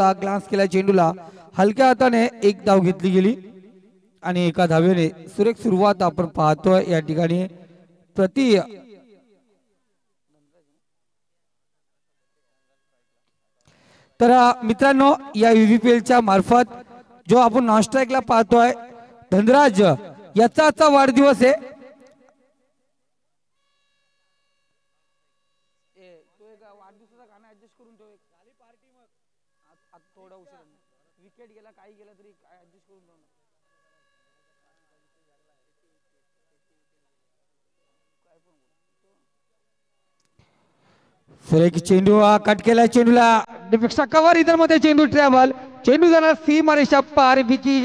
होता, ग्लान्स केला चेंडूला, हलक्या हाताने एक धाव घेतली गेली आणि एका धावेने सुरेख सुरुवात आपण पाहतोय या ठिकाणी प्रति तर मित्रांनो या यूव्हीपीएलच्या मार्फत जो आपण नॉन स्ट्राइकला पाहतोय धनराज याचा आजचा वाढदिवस आहे। सुरेख चेंडू कट केला चेंडूला डिफेक्सचा कव्हर इधर मध्ये चेंडू ट्रॅव्हल चेंडू जाणार सीमारेषा पार भीती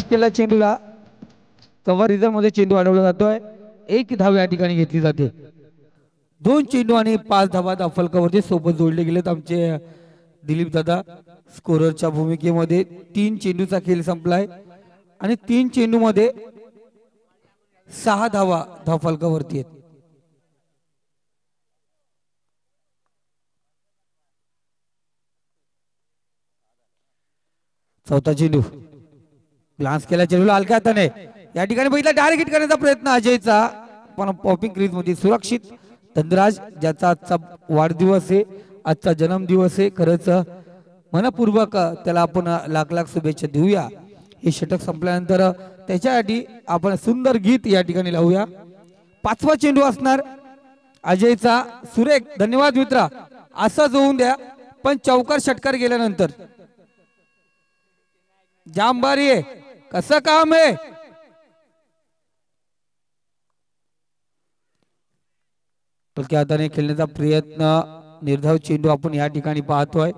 केला चेंडूला कव्हर इधर मध्ये चेंडू अडवला जातोय एक धाव या ठिकाणी घेतली जाते। 2 चेंडू आणि 5 धावा फलकावरती सोबत जोडले गेलेत आमचे दिलीप दादा स्कोररच्या भूमिकेमध्ये। 3 चेंडूचा खेळ संपलाय आणि 3 चेंडू मध्ये 6 धावा फलकावरती आहेत। चौथा चेंडू ग्लान्स केला चेंडूला हलक्या हाताने या ठिकाणी बघितला डायरेक्ट हिट करण्याचा प्रयत्न अजयचा पण पॉपिंग क्रीज मध्ये सुरक्षित। धनराज ज्याचा आजचा वाढदिवस आहे आजचा जन्मदिवस आहे खरंच मनपूर्वक त्याला आपण लाख लाख शुभेच्छा देऊया। हे षटक संपल्यानंतर त्याच्यासाठी आपण सुंदर गीत या ठिकाणी लावूया। 5वा चेंडू असणार अजयचा सुरेख धन्यवाद मित्रा असंच होऊन द्या पण चौकार षटकार गेल्यानंतर जाम भारी आहे कसं काम आहे। हलक्या हाताने खेळण्याचा प्रयत्न निर्धाव चेंडू आपण या ठिकाणी पाहतोय।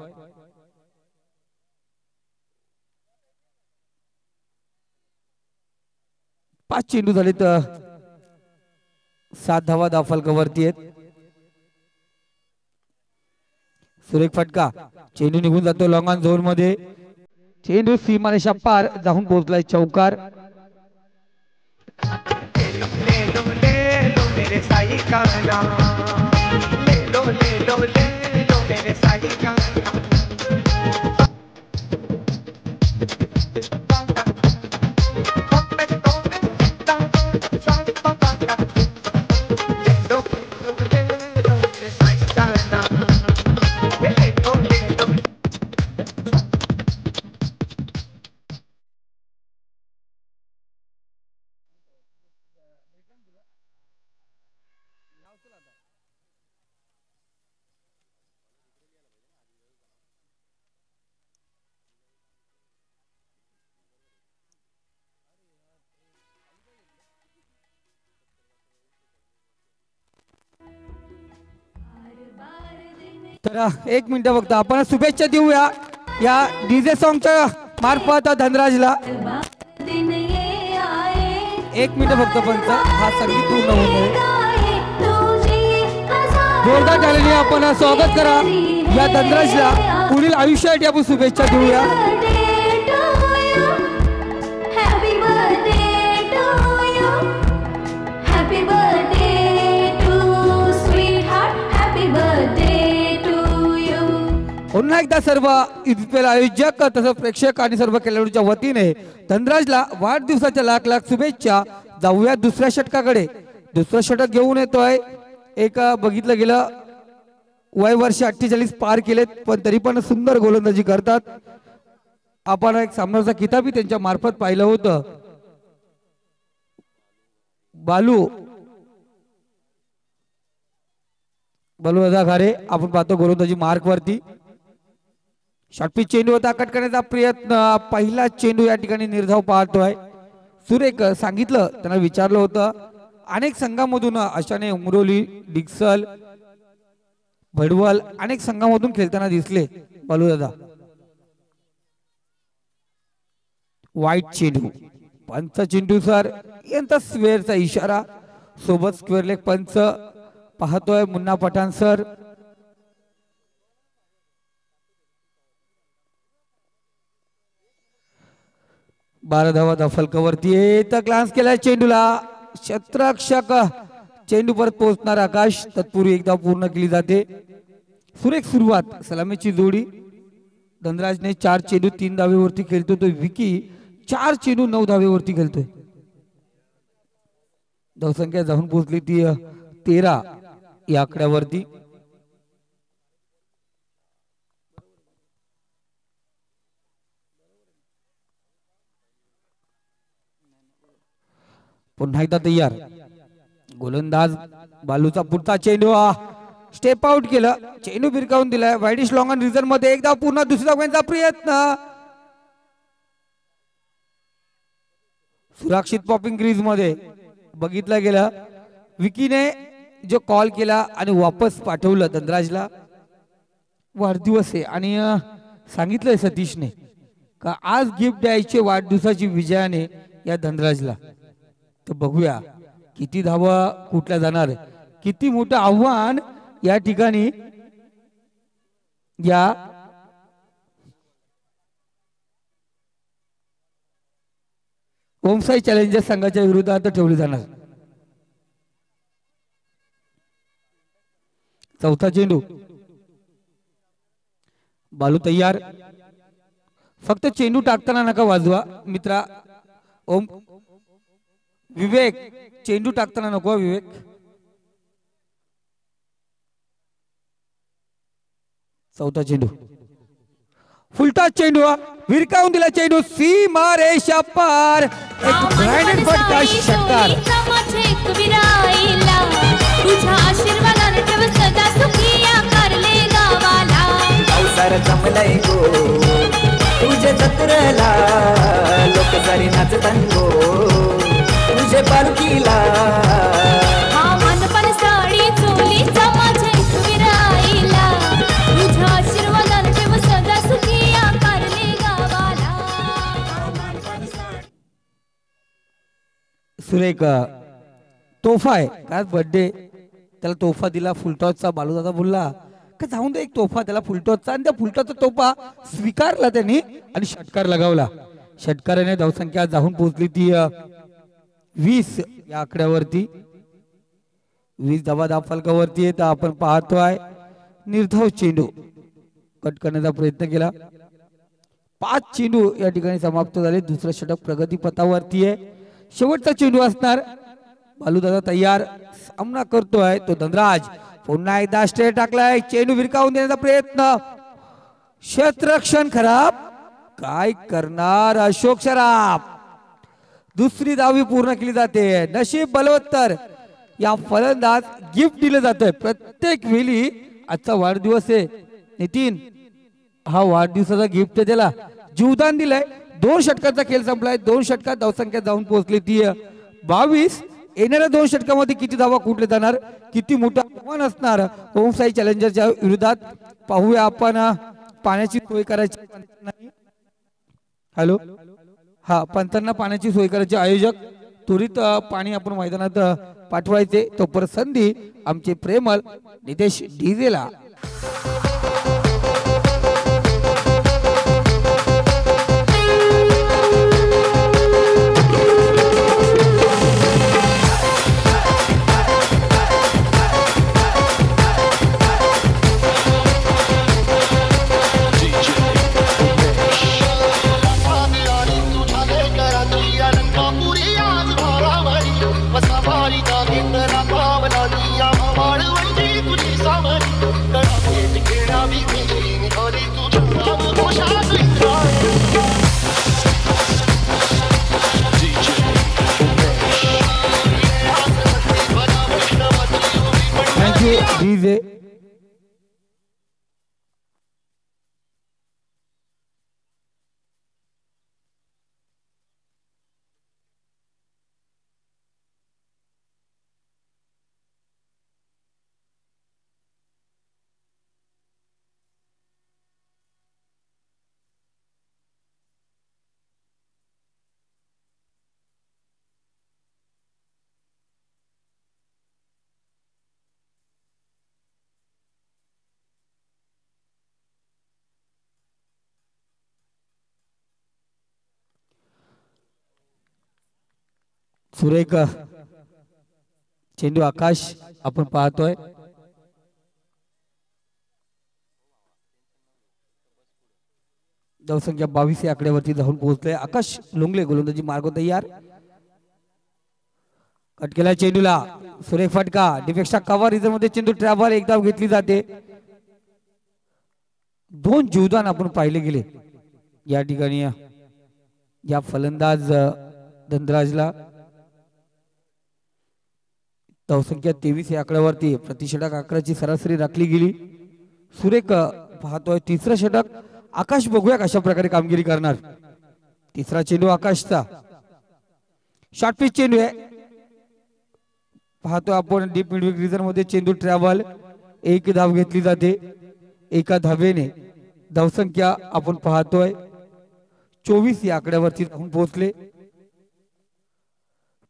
पाच चेंडू झाले तर 7 धावा फलकावरती आहेत। सुरेख फटका चेंडू निघून जातो लॉंग ऑन झोन मध्ये चेंडू सीमारेषा पार जाऊन पोहोचलाय चौकार। तर 1 मिनिट फक्त आपण शुभेच्छा देऊया या डीजे सॉंगच्या मार्फत धनराजला। 1 मिनिट फक्त पंच हा संगीत पूर्ण होईल जोरदार टाळ्यांनी आपण स्वागत करा या धनराजला पुढील आयुष्यासाठी आपण शुभेच्छा देऊया। पुन्हा एकदा सर्व यूपीएल आयोजक तसंच प्रेक्षक आणि सर्व खेळाडूंच्या वतीने धनराजला वाढदिवसाच्या लाख लाख शुभेच्छा। जाऊया दुसऱ्या षटकाकडे। दुसरं षटक घेऊन येतोय एक बघितलं गेलं वय वर्ष 48 पार केलेत पण तरी पण सुंदर गोलंदाजी करतात। आपण एक सामनाचा किताबी त्यांच्या मार्फत पाहिलं होतं बालू दादा घारे आपण पाहतो गोलंदाजी मार्क वरती शॉर्टपिच चेंडू होता कट करण्याचा प्रयत्न पहिला चेंडू या ठिकाणी निर्धाव पाहतोय। सुरेख सांगितलं त्यांना विचारलं होतं अनेक संघांमधून अशाने उमरोली डिक्सल भडवल अनेक संघांमधून खेळताना दिसले बालू दादा। वाईट चेंडू पंच चेंडू सर यांचा स्क्वेअरचा इशारा सोबत स्क्वेअर लेग पंच पाहतोय मुन्ना पठाण सर. बारा धावा फलकावरती येत ग्लान्स केलाय चेंडूला क्षेत्ररक्षक चेंडू परत पोहोचणार आकाश तत्पूर्वी एकदा पूर्ण केली जाते. सुरेख सुरुवात सलामीची जोडी. धनराजने 4 चेंडू 3 धावेवरती खेळतो तो विकी 4 चेंडू 9 धावेवरती खेळतोय. धावसंख्या जाऊन पोहोचली ती 13 या आकड्यावरती. पुन्हा एकदा तयार गोलंदाज बालूचा पुढचा चेंडू स्टेप आउट केलं. चेंडू भिरकावून दिलाय वाईडिश लॉंग ऑन रिझन मध्ये एकदा पुन्हा दुसऱ्या धावांचा प्रयत्न. सुरक्षित पॉपिंग क्रीज मध्ये बघितलं गेलं. विकीने जो कॉल केला आणि वापस पाठवलं धनराजला. वाढदिवस आहे आणि सांगितलंय सतीशने का आज गिफ्ट द्यायचे वाढदिवसाची विजयाने या धनराजला. तर बघूया किती धावा कुठल्या जाणार. किती मोठं आव्हान या ठिकाणी या ओमसाई चॅलेंजर्स संघाच्या विरोधात ठेवली जाणार. चौथा चेंडू बालू तयार. फक्त चेंडू टाकताना नका वाजवा मित्रा. ओम विवेक चेंडू टाकताना नको विवेक. चौथा चेंडू फुलटा चेंडू विरकावून दिला चेंडू सीमा रेषा पार. एक ब्रायडन फटका षटकार. तुझ्या आशीर्वादाने ठेव सदा सुखी या कारले गावाला. पावसार जमलंय गो तुझे जत्रेला लोक जरी नाचतान गो तुझे पालखीला. हा मानपण साडी चोलीचा माझे विराईला. तुझ्या आशीर्वादाने ठेव सदा सुखी या कारले गावाला. सुरेख तोफा आहे काय बर्थडे त्याला तोफा दिला फुलटॉसचा. बालूदादा बोलला का जाऊन दे एक तोफा त्याला फुलटॉसचा. आणि त्या फुलटॉसचा तोफा स्वीकारला त्यांनी आणि षटकार लगावला. षटकाराने धावसंख्या जाऊन पोहोचली ती 20 या आकड्यावरती. 20 धावा फलकावरती तर आपण पाहतोय निर्धाव चेंडू कट करण्याचा प्रयत्न केला. 5 चेंडू या ठिकाणी समाप्त झाले. दुसरं षटक प्रगती पथावरती आहे. शेवटचा चेंडू असणार. बालूदादा तयार सामना करतोय तो धनराज. पुन्हा एकदा स्ट्रेट टाकलाय चेंडू विरकावून देण्याचा प्रयत्न. क्षेत्ररक्षण खराब. काय करणार अशोक शराफ. दुसरी धावी पूर्ण केली जाते. नशीब बलवत्तर या फलंदाज गिफ्ट दिलं जातंय प्रत्येक वेळी. आजचा वाढदिवस आहे नितीन. हा वाढदिवसाचा गिफ्ट आहे त्याला जीवदान दिलंय. 2 षटकाचा खेळ संपलाय. 2 षटकात धावसंख्या जाऊन पोहोचली ती 22. येणाऱ्या 2 षटकामध्ये किती धावा कुठले जाणार किती मोठं आव्हान असणार ओमसाई चॅलेंजरच्या विरोधात. पाहूया आपण पाण्याची सोय करायची. हॅलो हा पंचांना पाण्याची सोय करायचे आयोजक त्वरित पाणी आपण मैदानात पाठवायचे. तो परत संधी आमचे प्रेमल नितेश डीजेला. डीजे सुरेख चेंडू आकाश आपण पाहतोय. धावसंख्या 22 या आकड्यावरती जाऊन पोहोचले. आकाश लोंगले गोलंदाजी मार्ग तयार. कट केला चेंडूला. सुरेख फटका. डिफेक्सचा कव्हर रिझन मध्ये चेंडू ट्रॅव्हल एक धाव घेतली जाते. 2 जीवदान आपण पाहिले गेले या ठिकाणी या फलंदाज धनराजला. धावसंख्या 23 या आकड्यावरती प्रतिषटक 11ची सरासरी राखली गेली. सुरेख पाहतोय तिसरं षटक. आकाश बघूया कशा प्रकारे कामगिरी करणार. तिसरा चेंडू आकाशचा. शॉर्ट पिच चेंडू आहे. पाहतोय आपण डीप मिडविक रिजन मध्ये चेंडू ट्रॅव्हल एक धाव घेतली जाते. एका धावेने धावसंख्या आपण पाहतोय 24 या आकड्यावरती जाऊन पोहोचले.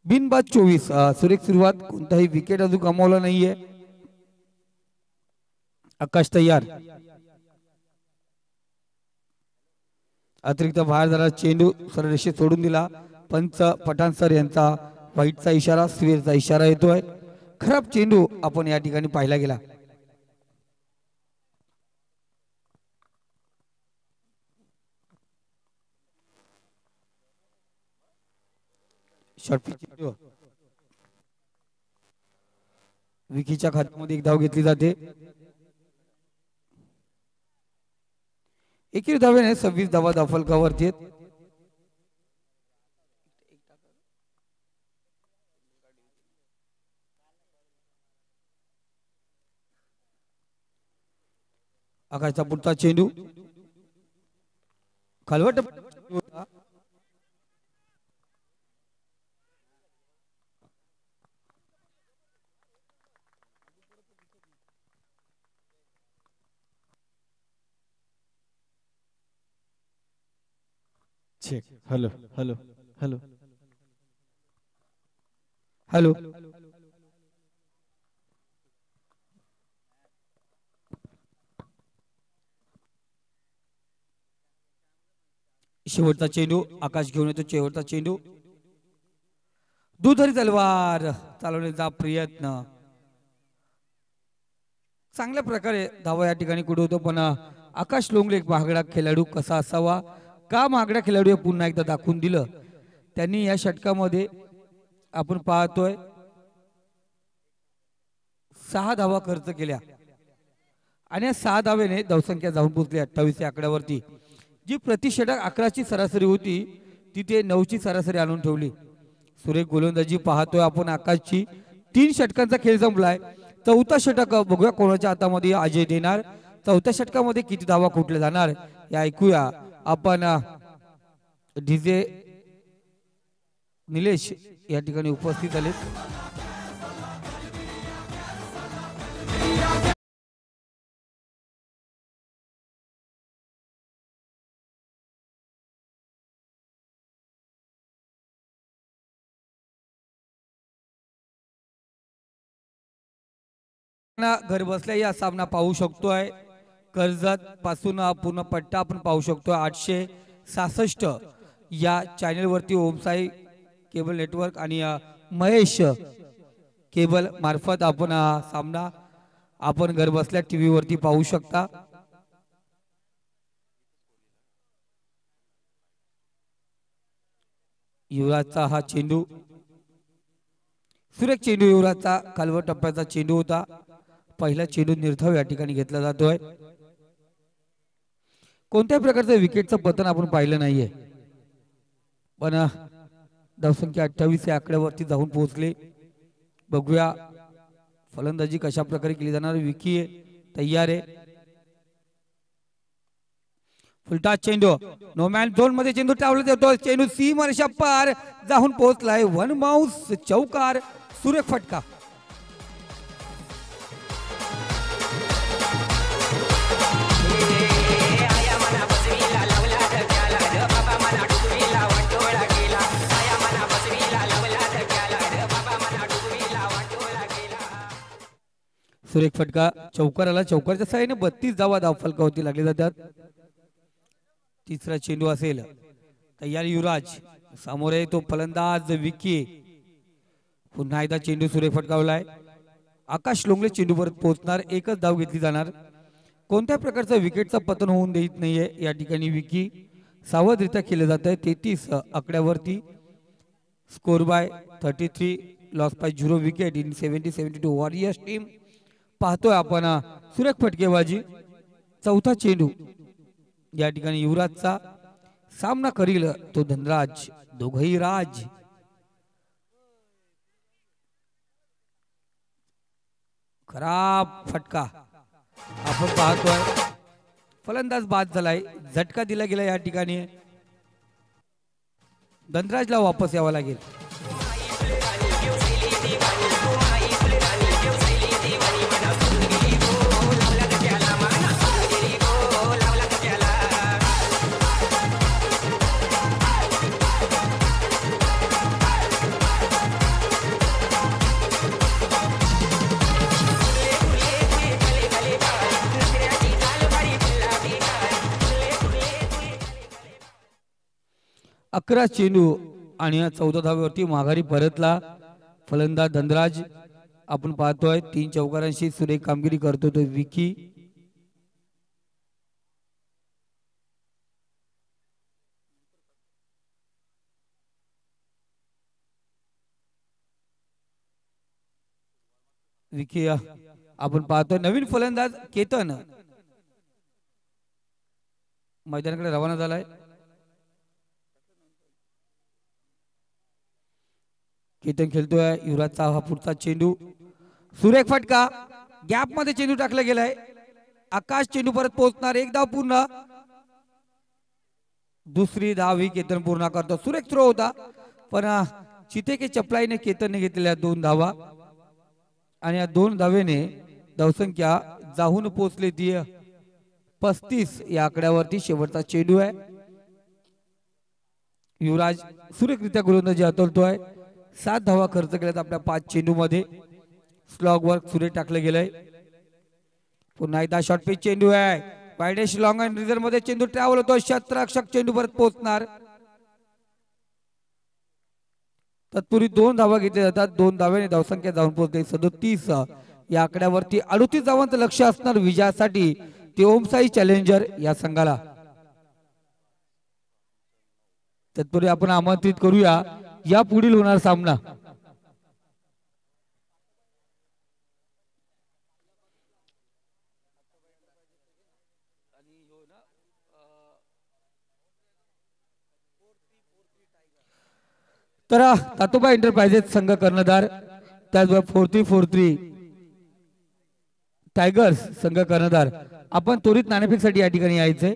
बिनबाद 24. सुरेख सुरुवात. कोणताही विकेट अजून गमावला नाहीये. आकाश तयार. अतिरिक्त बाहेर झाला चेंडू सरळ रेषेत सोडून दिला. पंच पठाण सर यांचा व्हाईटचा इशारा स्वेरचा इशारा येतोय. खराब चेंडू आपण या ठिकाणी पाहिला गेला. शॉर्ट पिच विकीच्या खात्यामध्ये एक धाव घेतली जाते. एकेरी धावेने 26 धावा धावफलकावरती आहेत. आकाशचा पुढचा चेंडू खालवट. Check. Hello hello hello hello. शेवटचा चेंडू आकाश घेऊन येतो. शेवटचा चेंडू दुधारी तलवार चालवण्याचा प्रयत्न. चांगल्या प्रकारे धावा या ठिकाणी कुठे होतो. पण आकाश लोंगले एक महागडा खेळाडू कसा असावा, का महागडा खेळाडू हे पुन्हा एकदा दाखवून दिलं त्यांनी. या षटकामध्ये आपण पाहतोय 6 धावा खर्च केल्या आणि या 6 धावेने धावसंख्या जाऊन पोहोचली 28 या आकड्यावरती. जी प्रतिषटक 11ची सरासरी होती तिथे 9ची सरासरी आणून ठेवली. सुरेख गोलंदाजी पाहतोय आपण आकाशची. 3 षटकांचा खेळ संपलाय. 4था षटक बघूया कोणाच्या हातामध्ये अजय देणार. 4थ्या षटकामध्ये किती धावा कुठल्या जाणार हे ऐकूया आपण. डीजे निलेश या ठिकाणी उपस्थित आले. घर बसल्या या सामना पाहू शकतोय. कर्जत पासून पूर्ण पट्टा आपण पाहू शकतोय. 866 या चॅनल वरती ओमसाई केबल नेटवर्क आणि महेश केबल मार्फत आपण सामना आपण घर बसल्या टीव्ही वरती पाहू शकता. युवराजचा हा चेंडू. सुरेख चेंडू युवराजचा कालवर टप्प्याचा चेंडू होता. पहिला चेंडू निर्धाव या ठिकाणी घेतला जातोय. कोणत्याही प्रकारचं विकेटचं पतन आपण पाहिलं नाहीये. पण धावसंख्या 28 या आकड्यावरती जाऊन पोहोचले. बघूया फलंदाजी कशा प्रकारे केली जाणार. विकी तयार आहे. फुलटा चेंडू नो मॅन झोन मध्ये चेंडू टावला जातो. चेंडू सीमारेषा पार जाऊन पोहोचलाय. 1 माउस चौकार. सुरेख फटका. सुरेख फटका चौकार आला. चौकारच्या साहाय्याने 32 धावा धावफलकावरती लागले जातात. तिसरा चेंडू असेल तयार. युवराज समोर आहे तो फलंदाज विकी. पुन्हा एकदा चेंडू सुरेख फटकावलाय. आकाश लोंगले चेंडू परत पोहोचणार. एकच धाव घेतली जाणार. कोणत्या प्रकारचं विकेटचं पतन होऊन देत नाहीये या ठिकाणी. विकी सावधरित्या केलं जात आहे. 33 आकड्यावरती score by 33 loss by 0 wicket in 70-72 warriors team. पाहतोय आपण सुरेख फटकेबाजी. चौथा चेंडू या ठिकाणी युवराजचा सामना करील तो धनराज. दोघही राज. खराब फटका आपण पाहतोय. फलंदाज बाद झालाय. झटका दिला गेला या ठिकाणी. धनराजला वापस यावं लागेल. अकरा चेंडू आणि 14 धावेवरती माघारी परतला फलंदाज धनराज. आपण पाहतोय 3 चौकारांशी सुरेख कामगिरी करतो तो विकी. विकी आपण पाहतोय. नवीन फलंदाज केतन मैदानाकडे रवाना झालाय. केतन खेळतोय. युवराजचा हा पुढचा चेंडू सुरेख फटका. गॅप मध्ये चेंडू टाकला गेलाय. आकाश चेंडू परत पोहोचणार. एक धाव पूर्ण. दुसरी धाव ही केतन पूर्ण करतो. सुरेख थ्रो होता पण चिते के चपलाईने केतनने घेतलेल्या 2 धावा आणि या 2 धावेने धावसंख्या जाऊन पोहोचली ती 35 या आकड्यावरती. शेवटचा चेंडू आहे. युवराज सुरेखरित्या गोलंदाजी हातोलतोय. 7 धावा खर्च केल्यात आपल्या 5 चेंडू मध्ये. स्लॉग वर्क सुरेख टाकलं गेलंय. पुन्हा एकदा शॉर्ट पिच चेंडू आहे. वायडेश लॉंग अँड रिझर्व मध्ये चेंडू ट्रॅव्हल होतो. क्षेत्ररक्षक चेंडू परत पोहोचणार. तत्पूर्वी 2 धावा घेतल्या जातात. 2 धाव्याने धावसंख्या जाऊन पोहोचते 37 या आकड्यावरती. 38 धावांचं लक्ष असणार विजयासाठी ते ओमसाई चॅलेंजर या संघाला. तत्पूर्वी आपण आमंत्रित करूया या पुढील होणार सामना. तर तातोबा एंटरप्राइजेस संघ कर्णधार, त्याचबरोबर 4343 टायगर्स संघ कर्णधार. आपण त्वरित नाणेफेकसाठी या ठिकाणी यायचंय.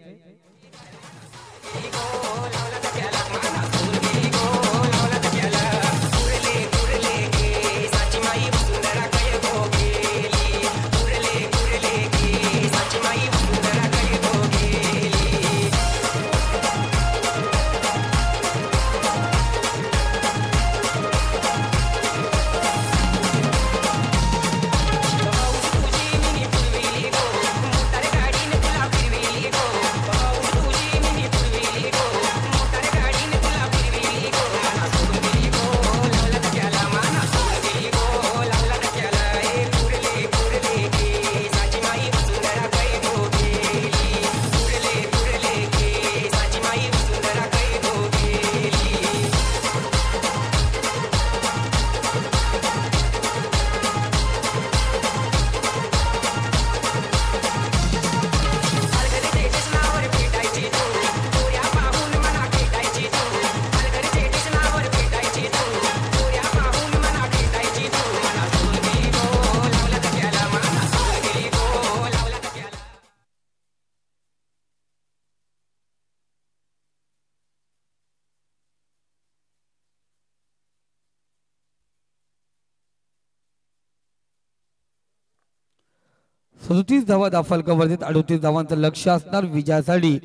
सदतीस धावा दाफलकावरती 38 धावांचं लक्ष असणार विजयासाठी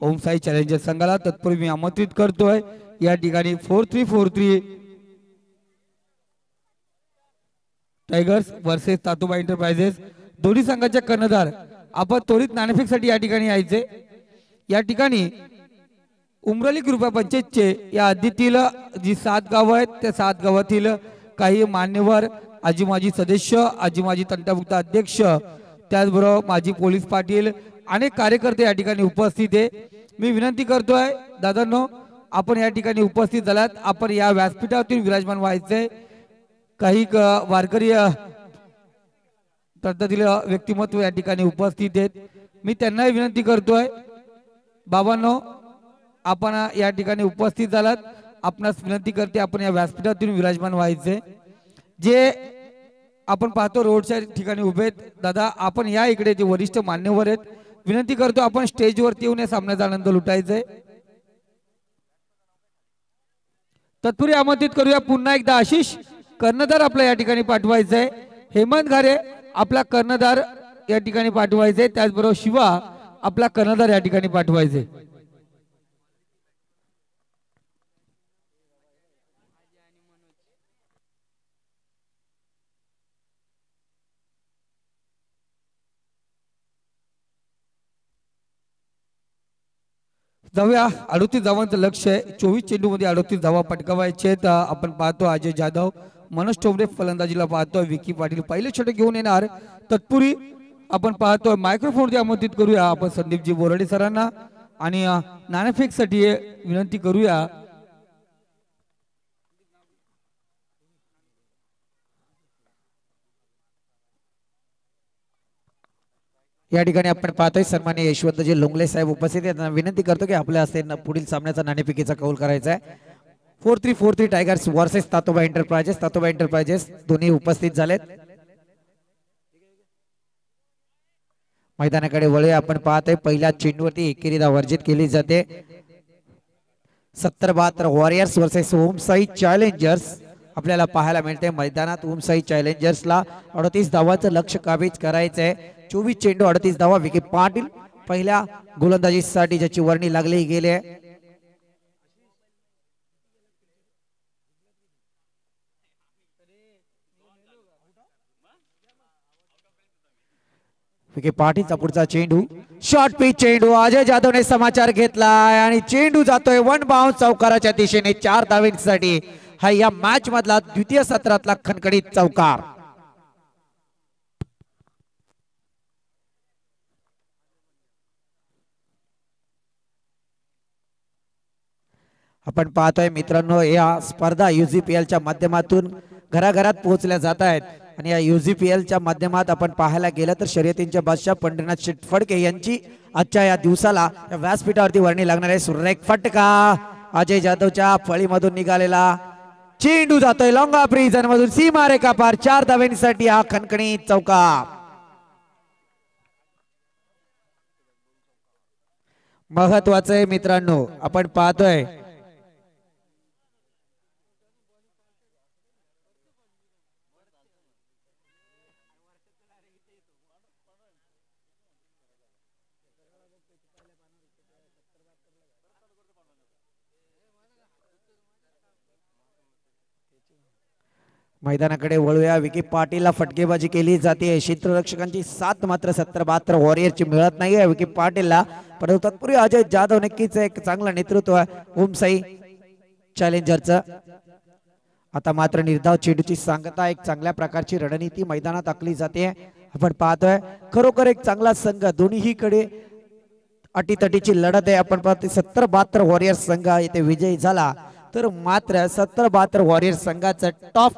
ओमसाई चॅलेंजर संघाला. तत्पूर्वी मी आमंत्रित करतोय या ठिकाणी 4343 टायगर्स वर्सेस तातोबा एंटरप्राइजेस दोन्ही संघाचे कर्णधार. आपण त्वरित नाणेफेकसाठी या ठिकाणी यायचे. या ठिकाणी उमरली कृपा पंचायतचे या हद्दीतील जी 7 गावं आहेत त्या 7 गावातील काही मान्यवर, आजी माजी सदस्य, आजी माजी तंटामुक्त अध्यक्ष, त्याचबरोबर माजी पोलीस पाटील, अनेक कार्यकर्ते या ठिकाणी उपस्थित आहे. मी विनंती करतोय दादांनो, आपण या ठिकाणी उपस्थित झालात, आपण या व्यासपीठावरून विराजमान व्हायचंय. काही वारकरी तंटातील व्यक्तिमत्व या ठिकाणी उपस्थित आहेत. मी त्यांनाही विनंती करतोय बाबांनो, आपण या ठिकाणी उपस्थित झालात, आपणास विनंती करते आपण या व्यासपीठातून विराजमान व्हायचे. जे आपण पाहतो रोडच्या ठिकाणी उभे आहेत दादा, आपण या इकडे जे वरिष्ठ मान्यवर आहेत, विनंती करतो आपण स्टेजवरती येऊन या सामन्याचा आनंद लुटायचा. तत्पूर्वी आमंत्रित करूया पुन्हा एकदा आशिष कर्णधार आपल्या या ठिकाणी पाठवायचा आहे. हेमंत घारे आपला कर्णधार या ठिकाणी पाठवायचे, त्याचबरोबर शिवा आपला कर्णधार या ठिकाणी पाठवायचे. जाऊया 38 धावांचं लक्ष आहे. 24 चेंडू मध्ये 38 धावा पटकावायचे आहेत. आपण पाहतो अजय जाधव, मनोज टोमरे फलंदाजीला पाहतोय, विकी पाटील पहिले षटक घेऊन येणार. तत्पूर्वी आपण पाहतोय मायक्रोफोनवरती आमंत्रित करूया आपण संदीपजी बोराडे सरांना आणि नाणेफेक साठी विनंती करूया. या ठिकाणी आपण पाहतोय सन्माननीय यशवंतजी लोंगले साहेब उपस्थित आहेत. त्यांना विनंती करतो की आपल्या हस्ते पुढील सामन्याचा नाणेफेकीचा कौल करायचा आहे. 4343 tigers versus Tatoba enterprises. Tatoba enterprises दोन्ही उपस्थित झालेत. मैदानाकडे वळूया. आपण पाहतोय पहिल्या चेंडूवरती एकेरी धाव वर्जित केली जाते. 70-72 वॉरियर्स वर्सेस ओमसाई चॅलेंजर्स आपल्याला पाहायला मिळते मैदानात. ओमसाई चॅलेंजर्सला 38 धावांचं लक्ष काबीज करायचंय. 24 चेंडू 38 धावा. विकी पाटील पहिल्या गोलंदाजीसाठी ज्याची वर्णी लागली गेली. विकी पाटीलचा पुढचा चेंडू शॉर्ट पिच चेंडू. अजय जाधवने समाचार घेतलाय आणि चेंडू जातोय वन बाउंस चौकाराच्या दिशेने 4 धावांसाठी. हा या मॅच मधला द्वितीय सत्रातला खणखणीत चौकार. आपण पाहतोय मित्रांनो, या स्पर्धा UGPLच्या माध्यमातून घराघरात पोहोचल्या जात आहेत आणि या UGPLच्या माध्यमात आपण पाहायला गेलं तर शर्यतींच्या बादशाह पंढरीनाथ फडके यांची आजच्या या दिवसाला या व्यासपीठावरती वर्णी लागणार आहे. सुरेख फटका अजय जाधवच्या फळीमधून निघालेला चेंडू जातोय लॉंग ऑफ रिजन मधून सीमारेखा पार. 4 धावांसाठी हा खणखणीत चौकार. महत्वाचं आहे मित्रांनो, आपण पाहतोय मैदानाकडे वळूया. विकी पाटीलला फटकेबाजी केली जाते. क्षेत्ररक्षकांची साथ मात्र 70-72 वॉरियरची मिळत नाहीये विकी पाटीलला. परंतु तत्पूर्वी अजय जाधव नक्कीच एक चांगलं नेतृत्व ओमसाई चॅलेंजरचं. आता मात्र निर्धाव चेंडूची सांगता एक चांगल्या प्रकारची रणनीती मैदानात आखली जाते. आपण पाहतोय खरोखर एक चांगला संघ, दोन्हीकडे अटीतटीची लढत आहे. आपण पाहतोय 70-72 वॉरियर्स संघ इथे विजयी झाला तर मात्र 70-72 वॉरियर्स संघाचं टॉप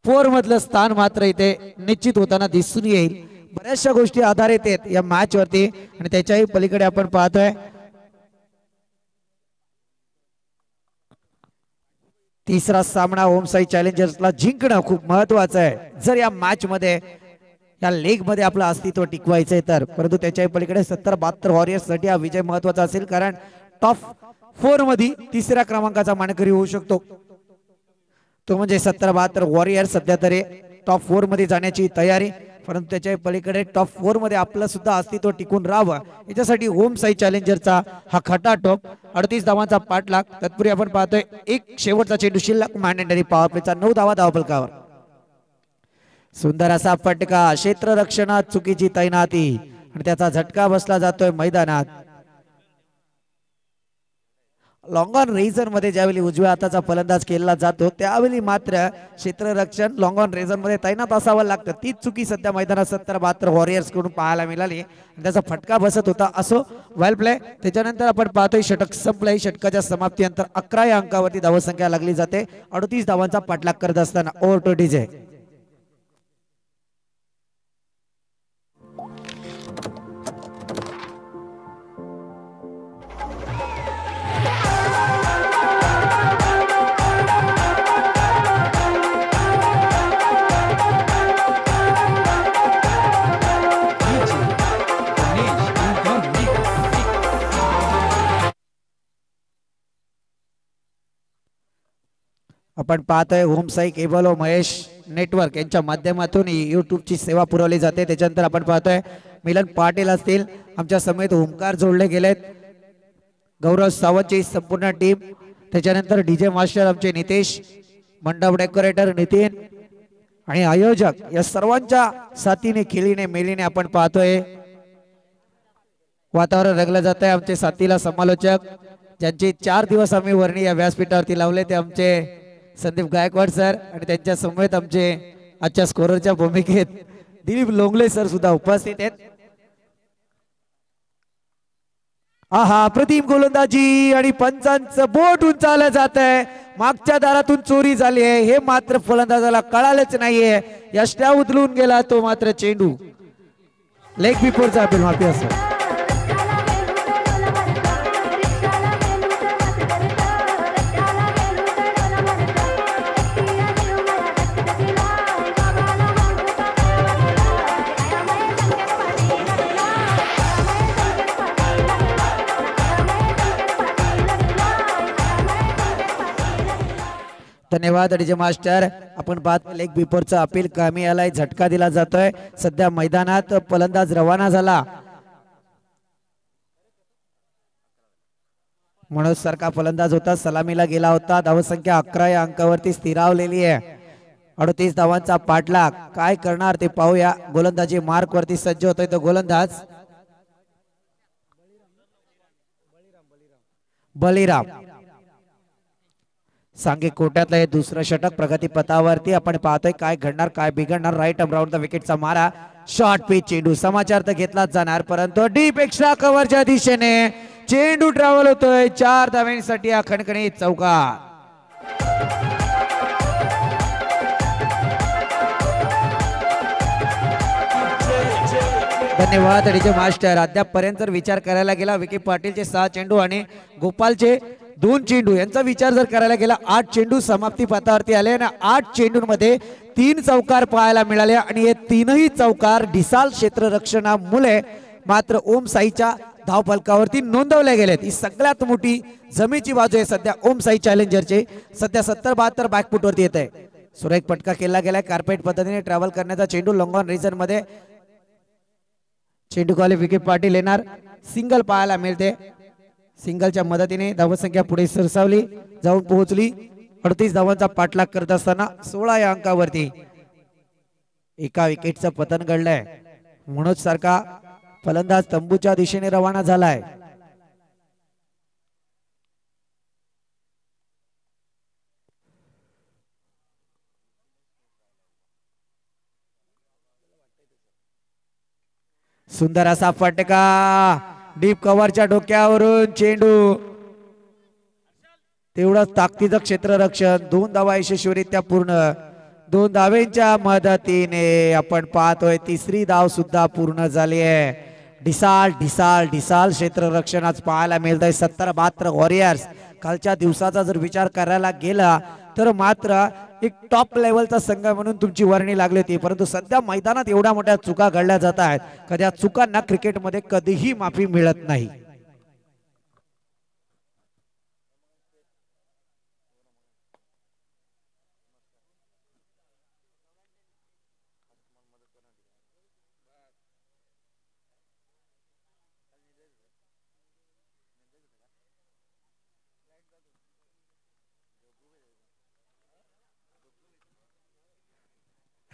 4 मधलं स्थान मात्र इथे निश्चित होताना दिसून येईल. बऱ्याचशा गोष्टी आधारित आहेत या मॅच वरती आणि त्याच्याही पलीकडे आपण पाहतोय तिसरा सामना ओमसाई चॅलेंजर्सला जिंकणं खूप महत्वाचं आहे. जर या मॅच मध्ये या लीग मध्ये आपलं अस्तित्व टिकवायचंय तर. परंतु त्याच्याही पलीकडे 70-72 वॉरियर्स साठी हा विजय महत्वाचा असेल, कारण टॉप 4 मध्ये तिसऱ्या क्रमांकाचा मानकरी होऊ शकतो तो म्हणजे 70-72 वॉरियर. सध्या तरी टॉप 4 मध्ये जाण्याची तयारी, परंतु त्याच्या पलीकडे टॉप 4 मध्ये आपलं सुद्धा अस्तित्व टिकून राहावं याच्यासाठी ओमसाई चॅलेंजरचा हा खटाटोप 38 धावांचा पाठलाग. तत्पूर्वी आपण पाहतोय एक शेवटचा चेंडू शिल्लक. मॅन्डेटरी पॉवर प्लेचा 9 धावा धावफलकावर. सुंदर असा फटका, क्षेत्ररक्षणात चुकीची तैनाती आणि त्याचा झटका बसला जातोय मैदानात. लॉंग ऑन रेझर मध्ये ज्यावेळी उजव्या हाताचा फलंदाज केला जातो त्यावेळी मात्र क्षेत्ररक्षण लॉंग ऑन रेझर मध्ये तैनात असावं लागतं. तीच चुकी सध्या मैदानात 70-72 वॉरियर्स कडून पाहायला मिळाली. त्याचा फटका बसत होता. असो, वेल प्ले. त्याच्यानंतर आपण पाहतोय षटक संपलंय. षटकाच्या समाप्तीनंतर 11 या अंकावरती धावसंख्या लागली जाते. 38 धावांचा पाठलाग करत असताना ओव्हर टू डीजे. आपण पाहतोय होमसाई केबल व महेश नेटवर्क यांच्या माध्यमातून यूट्यूबची सेवा पुरवली जाते. त्याच्यानंतर आपण पाहतोय मिलन पाटील असतील आमच्या समेत ओमकार जोडले गेलेत. गौरव सावंतची संपूर्ण टीम. त्याच्यानंतर डीजे मास्टर आमचे नितेश, मंडप डेकोरेटर नितीन आणि आयोजक या सर्वांच्या साथीने खेळीने मेलीने आपण पाहतोय वातावरण रंगलं जात आहे. आमचे साथीला समालोचक ज्यांचे 4 दिवस आम्ही वर्णी या व्यासपीठावरती लावले ते आमचे संदीप गायकवाड सर आणि त्यांच्या समवेत आमचे आजच्या स्कोररच्या भूमिकेत दिलीप लोंगले सर सुद्धा उपस्थित आहेत. आहा, प्रतिम गोलंदाजी आणि पंचांचं बोट उंचावलं जात आहे. मागच्या दारातून चोरी झाली आहे हे मात्र फलंदाजाला कळालंच नाहीये. यष्ट्या उचलून गेला तो मात्र चेंडू लेग बिफोरचा अपील माफी असं. धन्यवाद डीजे मास्टर. आपण पाहतो लेग बिफोरचा अपील कामी आलाय. झटका दिला जातोय. सध्या मैदानात फलंदाज रवाना झाला. मनोज सारखा फलंदाज होता, सलामीला गेला होता. धावसंख्या 11 या अंकावरती स्थिरावलेली आहे. 38 धावांचा पाठलाग काय करणार ते पाहूया. गोलंदाजी मार्क वरती सज्ज होतोय तो गोलंदाज बलिराम. सांगे कोट्यातलं हे दुसरं षटक प्रगती पथावरती. आपण पाहतोय काय घडणार काय बिघडणार. राईट अराउंड द विकेटचा मारा. शॉर्ट पिच चेंडू. समाचार तर घेतलाच जाणार परंतु डीप एक्स्ट्रा कव्हरच्या दिशेने चेंडू ट्रॅव्हल होतोय. 4 धाव्यांसाठी हा खणखणीत चौकार. धन्यवाद डीजे मास्टर. अद्यापपर्यंत जर विचार करायला गेला विकी पाटीलचे 6 चेंडू आणि गोपालचे 2 चेंडू यांचा विचार जर करायला गेला 8 चेंडू समाप्ती पथावरती आले आणि 8 चेंडूंमध्ये 3 चौकार पाहायला मिळाले आणि हे 3ही चौकार ढिसाल क्षेत्ररक्षणामुळे मात्र ओम साईच्या धावफलकावरती नोंदवले गेलेत. ही सगळ्यात मोठी जमेची बाजू आहे सध्या ओम साई चॅलेंजरचे. सध्या 70-72 बॅकफुट वरती येत आहे. सुरेख पटका केला गेलाय. कार्पेट पद्धतीने ट्रॅव्हल करण्याचा चेंडू लॉंग ऑन रिजन मध्ये. चेंडू खाली विकी पाटील येणार. सिंगल पाहायला मिळते. सिंगलच्या मदतीने धावसंख्या पुढे सरसावली जाऊन पोहोचली. 38 धावांचा पाठलाग करत असताना 16 या अंकावरती एका विकेटचं पतन घडलंय. मनोज सारखा फलंदाज तंबूच्या दिशेने रवाना झालाय. सुंदर असा फटका डीप कव्हरच्या डोक्यावरून चेंडू. तेवढंच ताकदीचं क्षेत्ररक्षण. 2 धावा यशस्वीरित्या पूर्ण. 2 धावेंच्या मदतीने आपण पाहतोय तिसरी धाव सुद्धा पूर्ण झाली आहे. ढिसाळ ढिसाळ ढिसाळ क्षेत्ररक्षण आज पाहायला मिळतंय. 70-72 वॉरियर्स. कालच्या दिवसाचा जर विचार करायला गेला तर मात्र एक टॉप लेवलचा संघ म्हणून तुमची वर्णी लागली होती परंतु सध्या मैदानात एवढ्या मोठ्या चुका घडल्या जात आहेत. कधी चुकांना क्रिकेटमध्ये कधीही माफी मिळत नाही.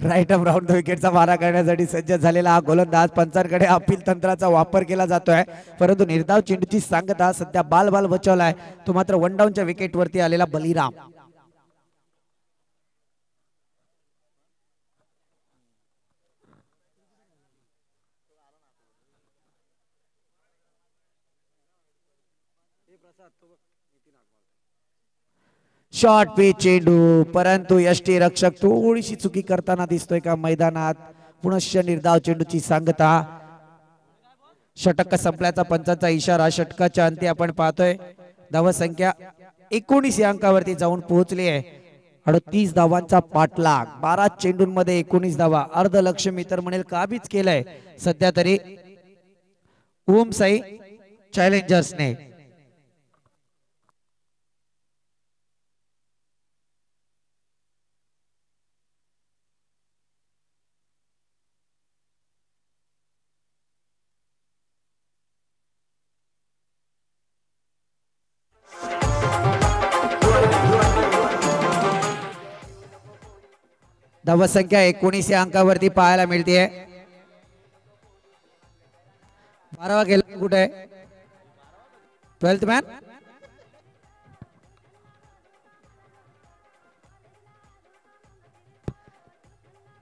राईट अप राऊंड विकेटचा मारा करण्यासाठी सज्ज झालेला हा गोलंदाज पंचांकडे अपील तंत्राचा वापर केला जातोय, परंतु निर्धाव चेंडूची सांगता सध्या बाल बचावलाय तो मात्र वन डाऊनच्या विकेटवरती आलेला बलिराम. शॉर्ट पिच चेंडू, परंतु यष्टी रक्षक थोडीशी चुकी करताना दिसतोय का मैदानात. पुनश्च निर्धाव चेंडूची सांगता. षटक संपल्याचा पंचांचा इशारा. षटकाच्या अंती आपण पाहतोय धावसंख्या 19 या अंकावरती जाऊन पोहोचली आहे. 38 धावांचा पाठलाग, 12 चेंडूंमध्ये 19 धावा, अर्धलक्ष मी तर म्हणेल काबीज केलंय सध्या तरी ओमसाई चॅलेंजर्सने. धावसंख्या 19 या अंकावरती पाहायला मिळते. 12वा गेला कुठे? 12th man.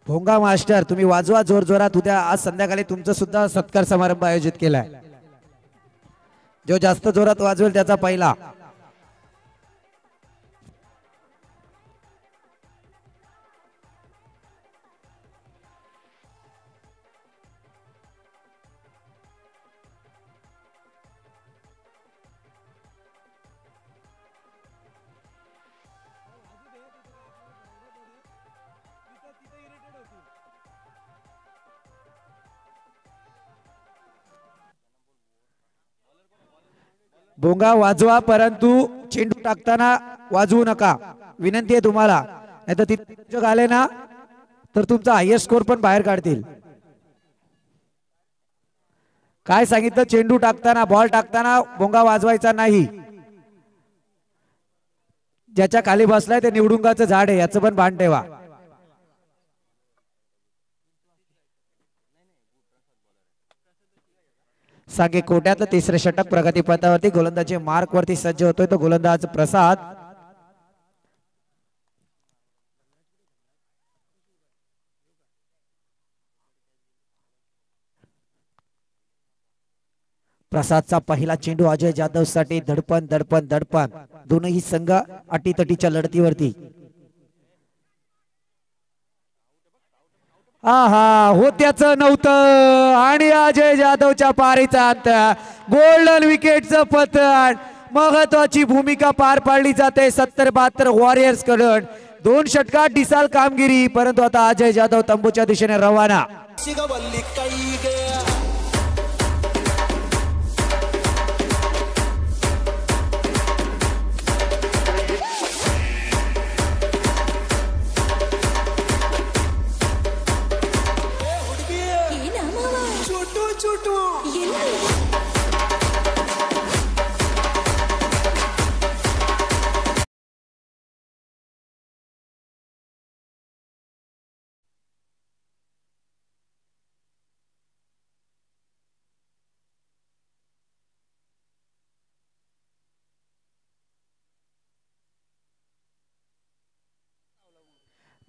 भोंगा मास्टर तुम्ही वाजवा जोर जोरात. उद्या आज संध्याकाळी तुमचं सुद्धा सत्कार समारंभ आयोजित केलाय. जो जास्त जोरात वाजवेल त्याचा पहिला. भोंगा वाजवा, परंतु चेंडू टाकताना वाजवू नका, विनंती आहे तुम्हाला. नाही तर तिथे आले ना तर तुमचा हायएस्ट स्कोर पण बाहेर काढतील. काय सांगितलं? चेंडू टाकताना, बॉल टाकताना भोंगा वाजवायचा नाही. ज्याच्या खाली बसलाय ते निवडुंगाचं झाड आहे, याचं पण भान ठेवा. सांगे कोट्यातलं तिसरे षटक प्रगतीपथावरती. गोलंदाजी मार्क वरती सज्ज होतोय तो गोलंदाज प्रसाद. प्रसादचा पहिला चेंडू अजय जाधव साठी. धडपण धडपण धडपण, दोनही संघ अटीतटीच्या लढतीवरती. आहा, होत्याच नव्हतं आणि अजय जाधवच्या पारीचा अंत. गोल्डन विकेटचं पतन, महत्वाची भूमिका पार पाडली जाते 70-72 वॉरियर्स कडून. 2 षटकात डिसाल कामगिरी, परंतु आता अजय जाधव तंबूच्या दिशेने रवाना.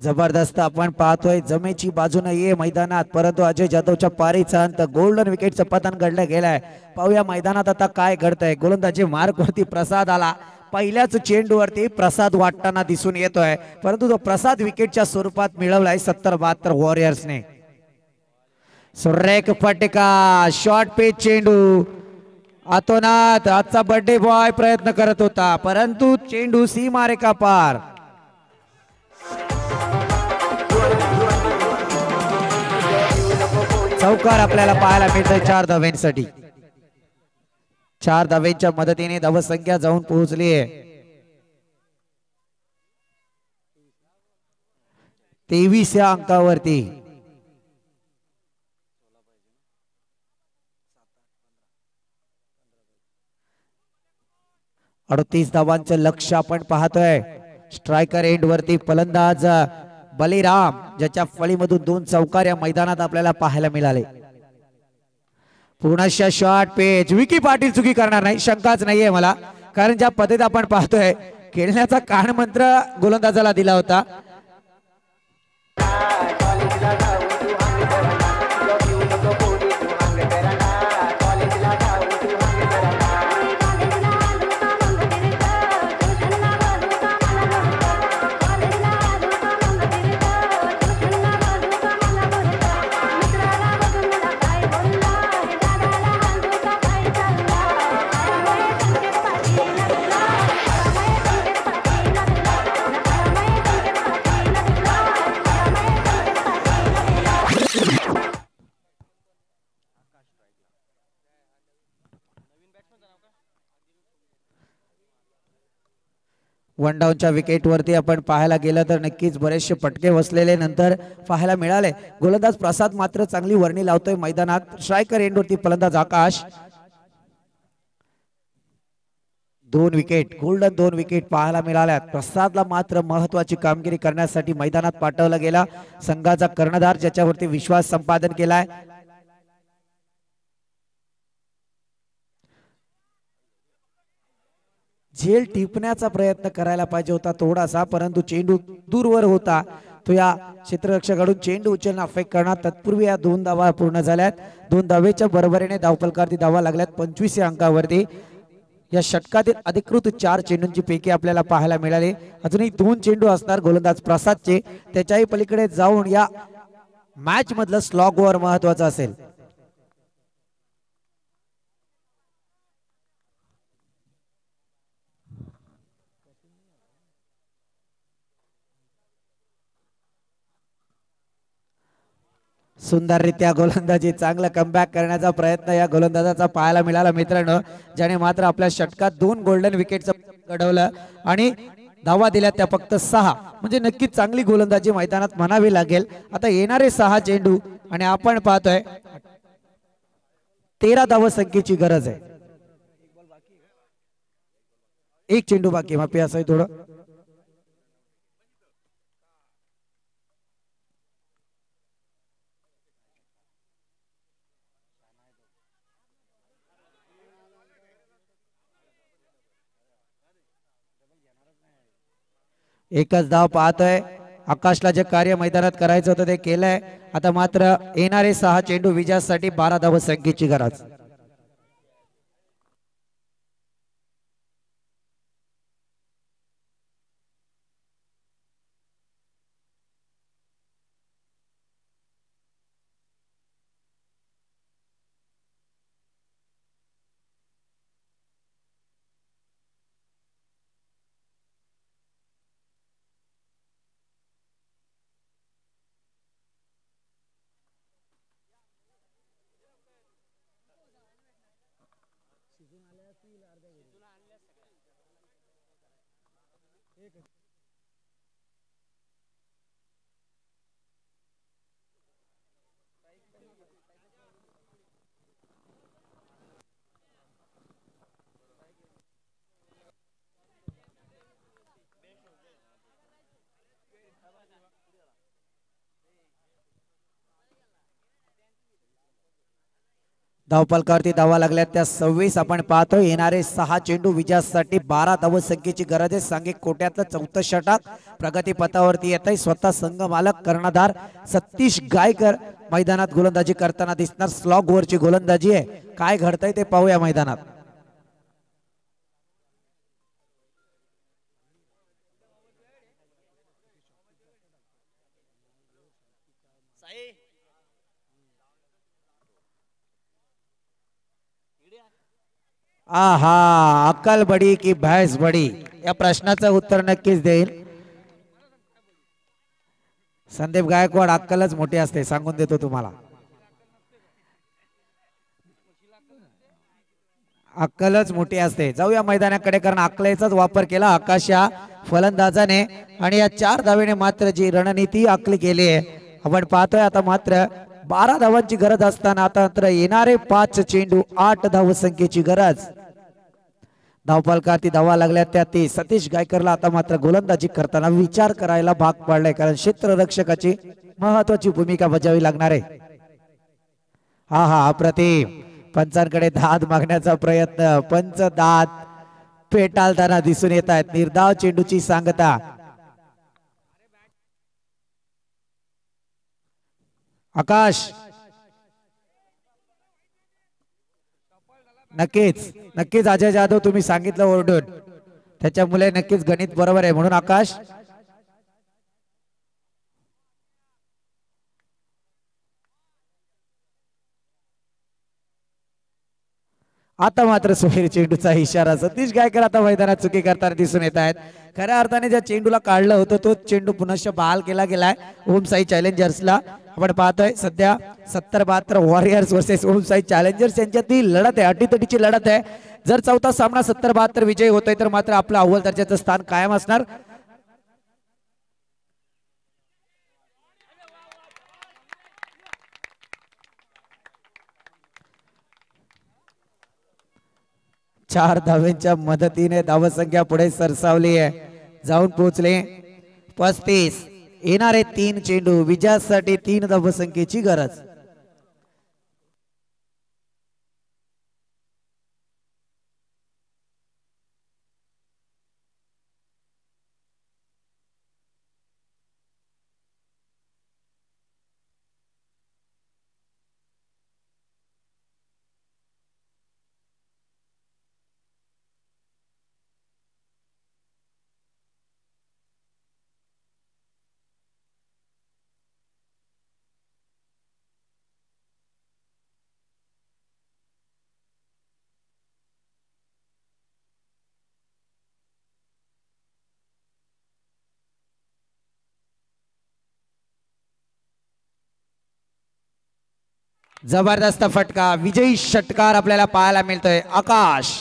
जबरदस्त आपण पाहतोय जमेची बाजूने ये मैदानात, परंतु अजय जाधवच्या पारीचा अंत. गोल्डन विकेटचं पतन घडलं गेलंय. पाहूया मैदानात आता काय घडतंय. गोलंदाजी मार्क वरती प्रसाद आला. पहिल्याच चेंडूवरती प्रसाद वाटताना दिसून येतोय, परंतु तो प्रसाद विकेटच्या स्वरूपात मिळवलाय 70-72 वॉरियर्सने. सुरेख फटका, शॉर्ट पिच चेंडू. आतोनात आजचा बर्थडे बॉय प्रयत्न करत होता, परंतु चेंडू सीमारेखा पार. चौकार आपल्याला पाहायला मिळतोय 4 धाव्यांसाठी. 4 धाव्यांच्या मदतीने धावसंख्या जाऊन पोहोचली आहे 23 या अंकावरती. अडतीस धावांचं लक्ष आपण पाहतोय. स्ट्रायकर एंड वरती फलंदाज बलिराम ज्याच्या फळीमधून 2 चौकार या मैदानात आपल्याला पाहायला मिळाले. पुनश्च शॉट पेच. विकी पाटील चुकी करणार नाही, शंकाच नाहीये मला, कारण ज्या पद्धतीत आपण पाहतोय खेळण्याचा कान मंत्र गोलंदाजाला दिला होता. वन डाऊनच्या विकेटवरती आपण पाहायला गेलं तर नक्कीच बरेचसे पटके बसलेले नंतर पाहायला मिळाले. गोलंदाज प्रसाद मात्र चांगली वर्णी लावतोय मैदानात. स्ट्रायकर एंडवरती फलंदाज आकाश. 2 विकेट, गोल्डन 2 विकेट पाहायला मिळाल्यात. प्रसादला मात्र महत्वाची कामगिरी करण्यासाठी मैदानात पाठवलं गेला. संघाचा कर्णधार ज्याच्यावरती विश्वास संपादन केलाय. झेल टिपण्याचा प्रयत्न करायला पाहिजे होता थोडासा, परंतु चेंडू दूरवर होता. तो या क्षेत्ररक्षकाकडून चेंडू उचलणं अफेक्ट करणार. तत्पूर्वी या 2 धावा पूर्ण झाल्यात. 2 धावेच्या बरोबरीने धावफलकावरती धावा लागल्यात 25 अंकावरती. या षटकातील अधिकृत 4 चेंडूंची पैकी आपल्याला पाहायला मिळाले. अजूनही 2 चेंडू असणार गोलंदाज प्रसादचे. त्याच्याही पलीकडे जाऊन या मॅच मधलं स्लॉग ओव्हर महत्वाचं असेल. सुंदररित्या गोलंदाजी, चांगला कमबॅक करण्याचा प्रयत्न या गोलंदाजाचा पाहायला मिळाला मित्रांनो, ज्याने मात्र आपल्या षटकात 2 गोल्डन विकेटचं घडवलं आणि धावा दिल्या त्या फक्त 6. म्हणजे नक्कीच चांगली गोलंदाजी मैदानात म्हणावी लागेल. आता येणारे 6 चेंडू आणि आपण पाहतोय 13 धावा संख्येची गरज आहे. 1 चेंडू बाकी, माफी असं थोडं. एकच धाव पाहतोय. आकाशला जे कार्य मैदानात करायचं होतं ते केलंय. आता मात्र येणारे 6 चेंडू विजयासाठी 12 धाव संख्येची गरज. धावफलकावरती धावा लागल्या त्या 26. आपण पाहतो येणारे 6 चेंडू विजयासाठी 12 धाव संख्येची गरज आहे. सांघिक कोट्यातलं 4थं षटक प्रगती पथावरती येत आहे. स्वतः संघ मालक कर्णधार सतीश गायकर मैदानात गोलंदाजी करताना दिसणार. स्लॉग ओव्हरची गोलंदाजी आहे. काय घडतंय ते पाहूया मैदानात. आहा, अक्कल बडी की भैंस बडी, या प्रश्नाचं उत्तर नक्कीच देईल संदीप गायकवाड. अक्कलच मोठी असते, सांगून देतो तुम्हाला. अक्कलच मोठी असते. जाऊया मैदानाकडे, कारण अक्कलेचाच वापर केला आकाश या फलंदाजाने आणि या 4 धावेने मात्र जी रणनीती आखली गेली आहे आपण पाहतोय. आता मात्र 12 धावांची गरज असताना आता मात्र येणारे 5 चेंडू 8 धाव संख्येची गरज. धावपालकारती धावा लागल्या त्या ती सतीश गायकरला आता मात्र गोलंदाजी करताना विचार करायला भाग पाडलाय, कारण क्षेत्ररक्षकाची महत्वाची भूमिका बजावी लागणार आहे. हा अप्रतिम. पंचांकडे दाद मागण्याचा प्रयत्न, पंच दाद पेटाळताना दिसून येत आहेत. निर्धाव चेंडूची सांगता. आकाश नक्कीच अजय जाधव तुम्ही सांगितलं ओरडून, त्याच्यामुळे नक्कीच गणित बरोबर आहे. म्हणून आकाश आता मात्र सोहेर चेंडूचा इशारा. सतीश गायकर आता मैदानात चुकी करताना दिसून येत आहेत. खऱ्या अर्थाने ज्या चेंडूला काढलं होतं तो चेंडू पुनश्च बहाल केला गेलाय ओम साई चॅलेंजर्सला. आपण पाहतोय सध्या 70-72 वॉरियर्स वर्सेस ओम साई चॅलेंजर्स यांच्यातील लढत आहे, अटीतटीची लढत आहे. जर चौथा सामना 70-72 विजयी होतोय तर मात्र आपलं अव्वल दर्जाचं स्थान कायम असणार. चार धावेंच्या मदतीने धावसंख्या पुढे सरसावली आहे, जाऊन पोहोचले 35. येणारे 3 चेंडू विजयासाठी 3 धावसंख्येची गरज. जबरदस्त फटका, विजयी षटकार आपल्याला पाहायला मिळतोय. आकाश